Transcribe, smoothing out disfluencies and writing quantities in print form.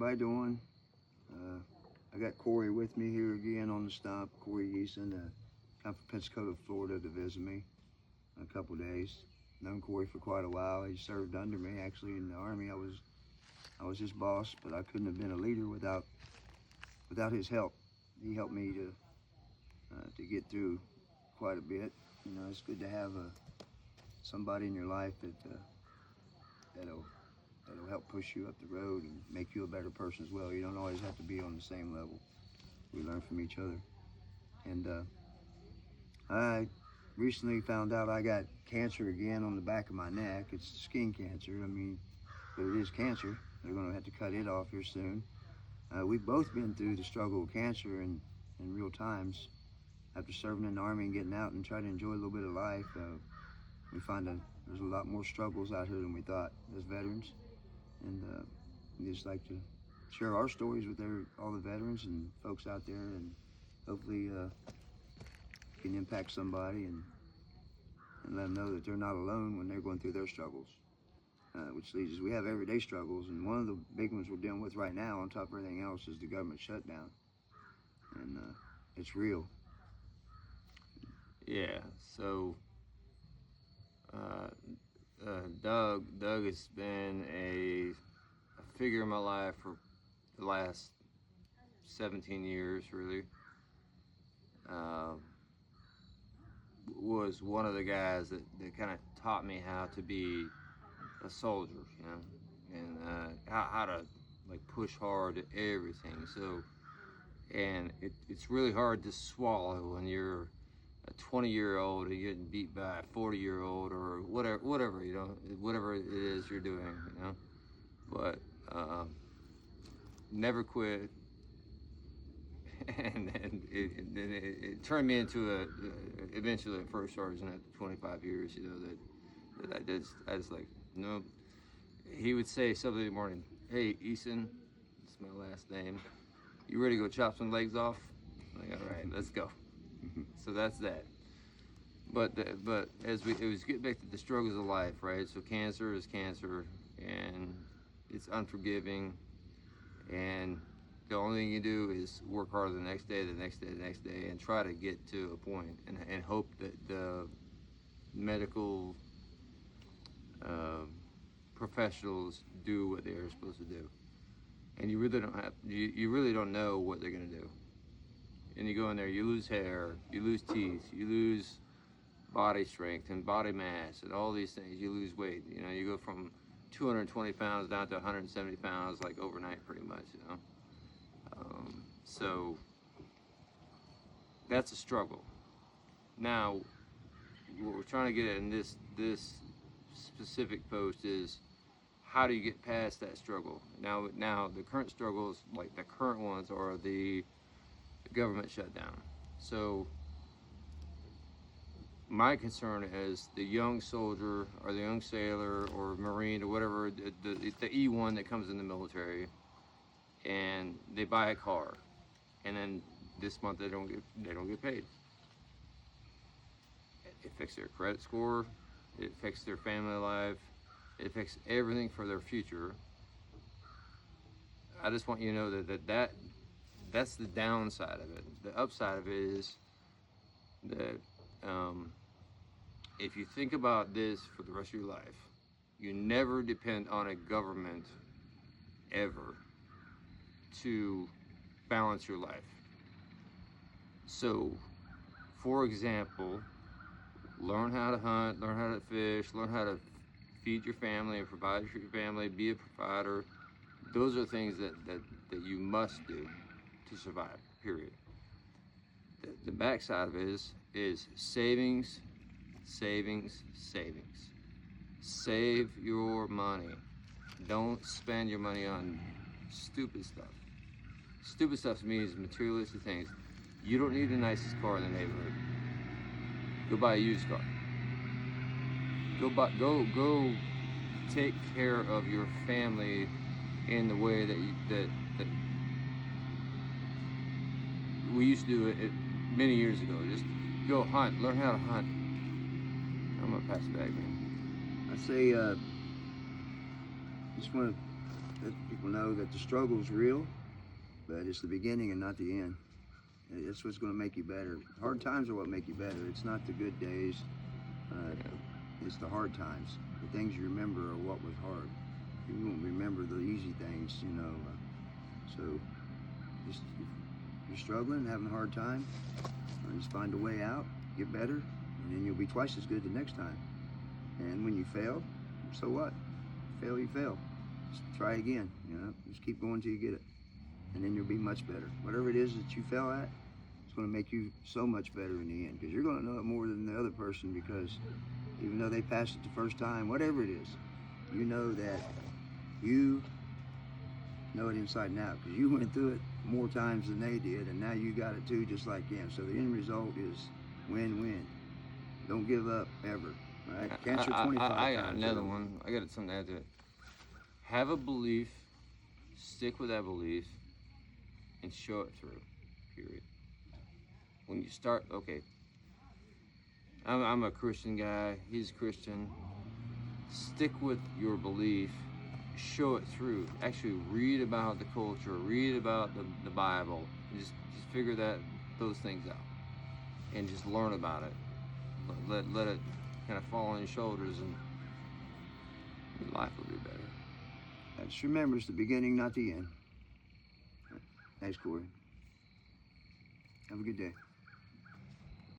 everybody doing? I got Corey with me here again on the stump. Corey Eason, come from Pensacola, Florida to visit me in a couple days. Known Corey for quite a while. He served under me actually in the Army. I was his boss, but I couldn't have been a leader without his help. He helped me to get through quite a bit. You know, it's good to have somebody in your life that'll help push you up the road and make you a better person as well. You don't always have to be on the same level. We learn from each other. And I recently found out I got cancer again on the back of my neck. It's skin cancer. I mean, but it is cancer. They're going to have to cut it off here soon. We've both been through the struggle with cancer in real times. After serving in the Army and getting out and trying to enjoy a little bit of life, we find that there's a lot more struggles out here than we thought as veterans. And we just like to share our stories with all the veterans and folks out there, and hopefully can impact somebody and let them know that they're not alone when they're going through their struggles. Which leads us, we have everyday struggles, and one of the big ones we're dealing with right now, on top of everything else, is the government shutdown. And it's real. Yeah, so Doug has been a figure in my life for the last 17 years, really. Was one of the guys that kind of taught me how to be a soldier, you know, and how to like push hard at everything. So, and it's really hard to swallow when you're a 20-year-old and you're getting beat by a 40-year-old or whatever, you know, whatever it is you're doing, you know. But never quit, and it turned me into eventually a first sergeant after 25 years, you know, that I just like, you know, he would say something in the morning, "Hey, Eason," that's my last name, "you ready to go chop some legs off?" I'm like, all right, let's go. So that's that. But as it was getting back to the struggles of life, right? So cancer is cancer, and it's unforgiving, and the only thing you do is work harder the next day, the next day, the next day, and try to get to a point, and hope that the medical professionals do what they're supposed to do. And you really don't know what they're gonna do. And you go in there, you lose hair, you lose teeth, you lose body strength and body mass and all these things. You lose weight. You know, you go from 220 pounds down to 170 pounds like overnight, pretty much. You know, so that's a struggle. Now, what we're trying to get at in this specific post is, how do you get past that struggle? Now the current struggles, like the current ones, are the government shutdown. So my concern is the young soldier or the young sailor or Marine or whatever, the E1 that comes in the military, and they buy a car, and then this month they don't get paid. It affects their credit score, it affects their family life, it affects everything for their future. I just want you to know that's the downside of it. The upside of it is that if you think about this for the rest of your life, you never depend on a government ever to balance your life. So, for example, learn how to hunt, learn how to fish, learn how to feed your family and provide for your family, be a provider. Those are things that you must do to survive, period. The backside of it is savings, savings, savings. Save your money. Don't spend your money on stupid stuff. Stupid stuff means materialistic things. You don't need the nicest car in the neighborhood. Go buy a used car. Go take care of your family in the way that we used to do it many years ago. Just go hunt, learn how to hunt. I'm gonna pass it back, man. I say, just want to let people know that the struggle's real, but it's the beginning and not the end. It's what's going to make you better. Hard times are what make you better. It's not the good days. It's the hard times. The things you remember are what was hard. You won't remember the easy things, you know. So just if you're struggling, having a hard time, just find a way out, get better, and then you'll be twice as good the next time. And when you fail, so what? Fail, you fail. Just try again, you know. Just keep going till you get it. And then you'll be much better. Whatever it is that you fell at, it's going to make you so much better in the end, because you're going to know it more than the other person, because even though they passed it the first time, whatever it is, you know that you know it inside and out, because you went through it more times than they did, and now you got it too, just like them. So the end result is win-win. Don't give up ever. Right? Cancer 25 I got times. another one. I got something to add to it. Have a belief, stick with that belief, and show it through. Period. When you start, okay, I'm a Christian guy. He's a Christian. Stick with your belief. Show it through. Actually, read about the culture. Read about the Bible. Just figure those things out, and just learn about it. Let it kind of fall on your shoulders, and your life will be better. Just remember, it's the beginning, not the end. Thanks, Corey. Have a good day.